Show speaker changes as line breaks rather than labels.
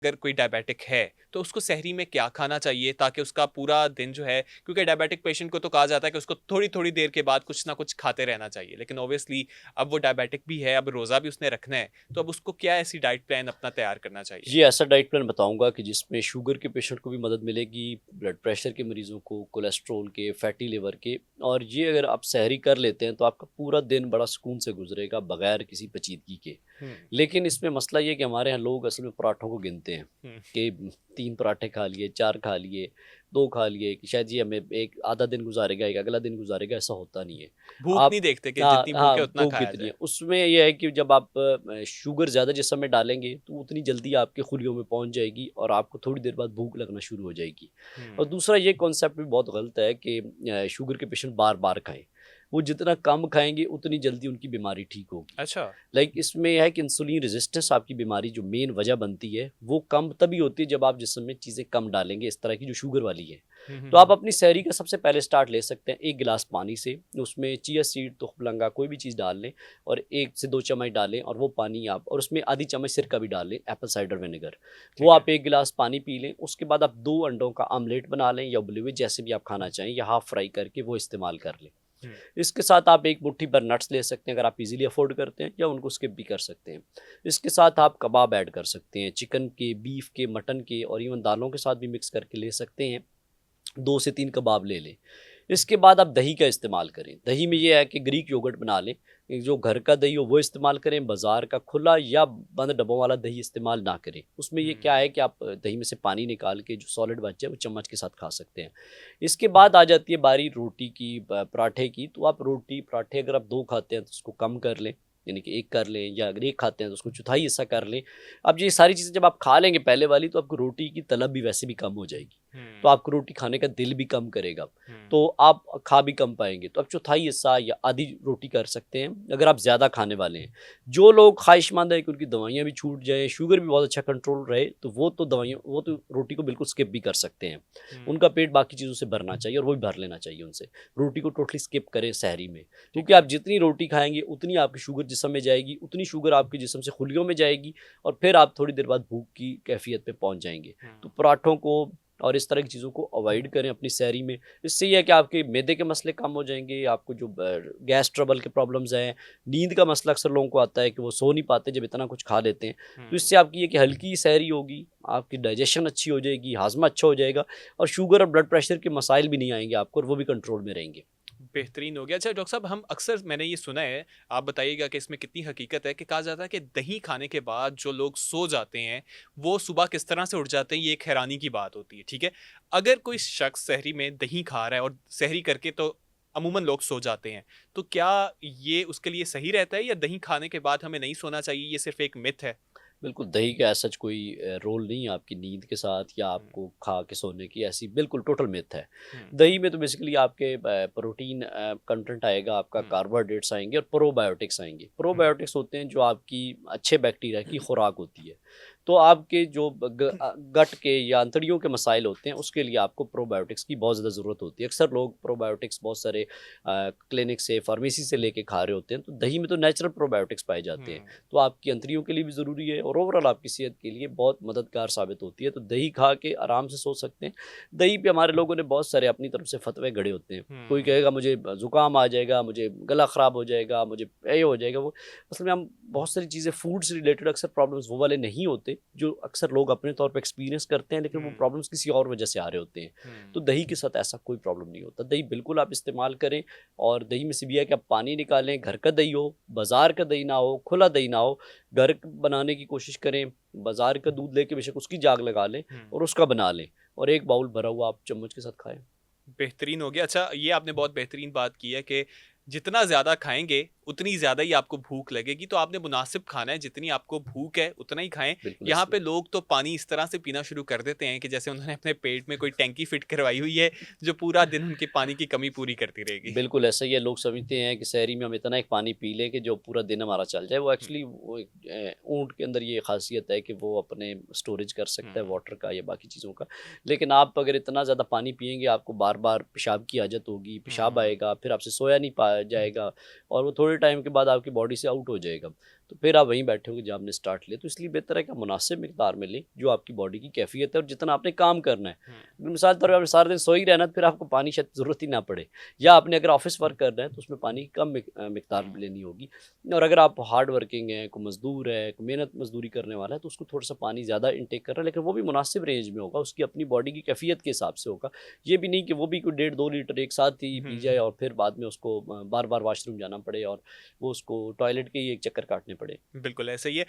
अगर कोई डायबिटिक है तो उसको सहरी में क्या खाना चाहिए ताकि उसका पूरा दिन जो है, क्योंकि डायबिटिक पेशेंट को तो कहा जाता है कि उसको थोड़ी थोड़ी देर के बाद कुछ ना कुछ खाते रहना चाहिए, लेकिन ऑब्वियसली अब वो डायबिटिक भी है, अब रोज़ा भी उसने रखना है, तो अब उसको क्या ऐसी डाइट प्लान अपना तैयार करना चाहिए?
जी, ऐसा डाइट प्लान बताऊँगा कि जिसमें शुगर के पेशेंट को भी मदद मिलेगी, ब्लड प्रेशर के मरीज़ों को, कोलेस्ट्रॉल के, फैटी लिवर के। और ये अगर आप सहरी कर लेते हैं तो आपका पूरा दिन बड़ा सुकून से गुज़रेगा बगैर किसी पेचीदगी के।
हुँ,
लेकिन इसमें मसला ये है कि हमारे यहाँ लोग असल में पराठों को गिनते हैं
हुँ।
कि 3 पराठे खा लिए, 4 खा लिए, 2 खा लिए कि शायद ये हमें एक आधा दिन गुज़ारेगा, एक अगला दिन गुज़ारेगा, ऐसा होता नहीं है।
भूख
आप
नहीं देखते कि
हाँ,
जितनी भूख
हाँ,
है उतना
भूख
खाया
कितनी है।
जाए।
उसमें ये है कि जब आप शुगर ज़्यादा जिस्म में डालेंगे तो उतनी जल्दी आपके खुलियों में पहुँच जाएगी और आपको थोड़ी देर बाद भूख लगना शुरू हो जाएगी। और
हुँ,
दूसरा ये कॉन्सेप्ट भी बहुत गलत है कि शुगर के पेशेंट बार-बार खाएँ। वो जितना कम खाएँगे उतनी जल्दी उनकी बीमारी ठीक होगी।
अच्छा।
लाइक इसमें है कि इंसुलिन रेजिस्टेंस आपकी बीमारी जो मेन वजह बनती है, वो कम तभी होती है जब आप जिस्म में चीज़ें कम डालेंगे इस तरह की जो शुगर वाली है।
हुँ, हुँ,
तो आप
हुँ।
अपनी सहरी का सबसे पहले स्टार्ट ले सकते हैं 1 गिलास पानी से, उसमें चिया सीड, तुखमलंगा कोई भी चीज़ डाल लें और 1 से 2 चम्मच डालें और वो पानी आप और उसमें आधी चम्मच सिरका भी डाल लें, एप्पल साइडर विनेगर। वो
ठीक है।
आप 1 गिलास पानी पी लें, उसके बाद आप 2 अंडों का ऑमलेट बना लें या उबले हुए जैसे भी आप खाना चाहें या हाफ फ्राई करके वो इस्तेमाल कर लें।
हुँ,
इसके साथ आप एक मुट्ठी भर नट्स ले सकते हैं अगर आप इज़ीली अफ़ोर्ड करते हैं या उनको स्किप भी कर सकते हैं। इसके साथ आप कबाब ऐड कर सकते हैं, चिकन के, बीफ के, मटन के और इवन दालों के साथ भी मिक्स करके ले सकते हैं। 2 से 3 कबाब ले लें। इसके बाद आप दही का इस्तेमाल करें। दही में
हुँ,
ये है कि ग्रीक योगर्ट बना लें। जो घर का दही हो वो इस्तेमाल करें, बाज़ार का खुला या बंद डब्बों वाला दही इस्तेमाल ना करें। उसमें ये क्या
हुँ।
है कि आप दही में से पानी निकाल के जो सॉलिड बच जाए वो चम्मच के साथ खा सकते हैं। इसके बाद आ जाती है बारी रोटी की, पराठे की, तो आप रोटी, पराठे अगर आप 2 खाते हैं तो उसको कम कर लें। यानी कि 1 कर लें या अगर 1 खाते हैं तो उसको चौथाई हिस्सा कर लें। अब ये सारी चीज़ें जब आप खा लेंगे पहले वाली तो आपको रोटी की तलब भी वैसे भी कम हो जाएगी। तो
हुँ,
आपको रोटी खाने का दिल भी कम करेगा।
हुँ।
तो आप खा भी कम पाएँगे। तो आप चौथाई हिस्सा या आधी रोटी कर सकते हैं, अगर आप ज़्यादा खाने वाले हैं। जो लोग ख़्वाहिशमंद हैं कि उनकी दवाइयाँ भी छूट जाएँ, शुगर भी बहुत अच्छा कंट्रोल रहे, तो वो तो रोटी को बिल्कुल स्किप भी कर सकते हैं।
हुँ,
उनका पेट बाकी चीज़ों से भरना चाहिए और वो भी भर लेना चाहिए उनसे। रोटी को टोटली स्किप करें सहरी में,
ठीक
क्योंकि
है।
आप जितनी रोटी खाएँगे, उतनी आपकी शुगर जिस्म में जाएगी, उतनी शुगर आपके जिस्म से खुलियों में जाएगी और फिर आप थोड़ी देर बाद भूख की कैफ़ियत पे पहुँच जाएँगे।
हुँ,
तो पराठों को और इस तरह की चीज़ों को अवॉइड करें अपनी सहरी में। इससे ये है कि आपके मैदे के मसले कम हो जाएँगे, आपको जो गैस ट्रबल के प्रॉब्लम्स हैं, नींद का मसला अक्सर लोगों को आता है कि वो सो नहीं पाते जब इतना कुछ खा लेते हैं। तो
हुँ।
इससे आपकी ये कि हल्की सहरी होगी, आपकी डाइजेशन अच्छी हो जाएगी, हाज़मा अच्छा हो जाएगा और शुगर और ब्लड प्रेशर के मसाइल भी नहीं आएँगे आपको और वो भी कंट्रोल में रहेंगे।
बेहतरीन हो गया। अच्छा डॉक्टर साहब, हम अक्सर मैंने ये सुना है, आप बताइएगा कि इसमें कितनी हकीकत है, कि कहा जाता है कि दही खाने के बाद जो लोग सो जाते हैं, वो सुबह किस तरह से उठ जाते हैं, ये एक हैरानी की बात होती है, ठीक है? अगर कोई शख्स सहरी में दही खा रहा है और सहरी करके तो अमूमन लोग सो जाते हैं, तो क्या ये उसके लिए सही रहता है या दही खाने के बाद हमें नहीं सोना चाहिए, ये सिर्फ़ एक मिथ है?
बिल्कुल, दही का ऐसा कोई रोल नहीं है आपकी नींद के साथ या
हुँ,
आपको खा के सोने की, ऐसी बिल्कुल टोटल मिथ है।
हुँ,
दही में तो बेसिकली आपके प्रोटीन कंटेंट आएगा, आपका
हुँ,
कार्बोहाइड्रेट्स आएँगे और प्रोबायोटिक्स आएँगे।
हुँ,
प्रोबायोटिक्स होते हैं जो आपकी अच्छे बैक्टीरिया की खुराक होती है। तो आपके जो गट के या आंतड़ियों के मसाइल होते हैं, उसके लिए आपको प्रोबायोटिक्स की बहुत ज़्यादा ज़रूरत होती है। अक्सर लोग प्रोबायोटिक्स बहुत सारे क्लिनिक से, फार्मेसी से लेके खा रहे होते हैं, तो दही में तो नेचुरल प्रोबायोटिक्स पाए जाते हैं।
हुँ,
तो आपकी अंतड़ियों के लिए भी ज़रूरी है और ओवरऑल आपकी सेहत के लिए बहुत मददगार साबित होती है। तो दही खा के आराम से सो सकते हैं। दही पे हमारे लोगों ने बहुत सारे अपनी तरफ से फ़तवे गढ़े होते हैं। कोई
हुँ,
कहेगा मुझे ज़ुकाम आ जाएगा, मुझे गला ख़राब हो जाएगा, मुझे ये हो जाएगा, वो असल में हम बहुत सारी चीज़ें फूड से रिलेटेड अक्सर प्रॉब्लम्स वो वाले नहीं होते, जो अक्सर लोग अपने तौर पे एक्सपीरियंस करते हैं, लेकिन वो
हुँ,
प्रॉब्लम्स किसी और वजह से आ रहे होते हैं। तो
हुँ।
दही के साथ ऐसा कोई प्रॉब्लम नहीं होता। दही बिल्कुल आप इस्तेमाल करें और दही में से भी है कि आप पानी निकालें, घर का दही हो, बाज़ार का दही ना हो, खुला दही ना हो, घर बनाने की कोशिश करें, बाज़ार का दूध लेके बेशक उसकी जाग लगा लें
हुँ।
और उसका बना लें और 1 बाउल भरा हुआ आप चम्मच के साथ खाएँ।
बेहतरीन हो गया। अच्छा, ये आपने बहुत बेहतरीन बात की है कि जितना ज़्यादा खाएँगे, उतनी ज़्यादा ही आपको भूख लगेगी, तो आपने मुनासिब खाना है, जितनी आपको भूख है, उतना ही खाएँ।
बिल्कुल
यहाँ
ऐसे
पे
ही।
लोग तो पानी इस तरह से पीना शुरू कर देते हैं कि जैसे उन्होंने अपने पेट में कोई टैंकी फिट करवाई हुई है, जो पूरा दिन उनकी पानी की कमी पूरी करती रहेगी।
बिल्कुल ऐसा ही है, लोग समझते हैं कि सहरी में हम इतना एक पानी पी लें कि जो पूरा दिन हमारा चल जाए। वो
हुँ,
एक्चुअली वो एक ऊँट के अंदर ये ख़ासियत है कि वो अपने स्टोरेज कर सकता है
हुँ,
वाटर का या बाकी चीज़ों का। लेकिन आप अगर इतना ज़्यादा पानी पिएँगे, आपको बार-बार पेशाब की आदत होगी, पेशाब
हुँ,
आएगा, फिर आपसे सोया नहीं पाया जाएगा और वो थोड़े टाइम के बाद आपकी बॉडी से आउट हो जाएगा। तो फिर आप वहीं बैठे होगे जहाँ आपने स्टार्ट लिया। तो इसलिए बेहतर है कि आप मुनासिब मिकदार में लें जो आपकी बॉडी की कैफियत है और जितना आपने काम करना है। मिसाल के तौर पर आपने सारा दिन सो ही रहना, तो फिर आपको पानी शायद ज़रूरत ही ना पड़े, या आपने अगर ऑफिस वर्क करना है तो उसमें पानी की कम मिकदार लेनी होगी। और अगर आप हार्ड वर्किंग है, कोई मज़दूर है, कोई मेहनत मज़दूरी करने वाला है, तो उसको थोड़ा सा पानी ज़्यादा इनटेक कर रहा है, लेकिन वो भी मुनासिब रेंज में होगा, उसकी अपनी बॉडी की कैफियत के हिसाब से होगा। ये भी नहीं कि वो भी कोई 1.5-2 लीटर एक साथ ही पी जाए और फिर बाद में उसको बार बार वाशरूम जाना पड़े और वो उसको टॉयलेट के ही एक चक्कर काटने पड़े।
बिल्कुल ऐसा ही है।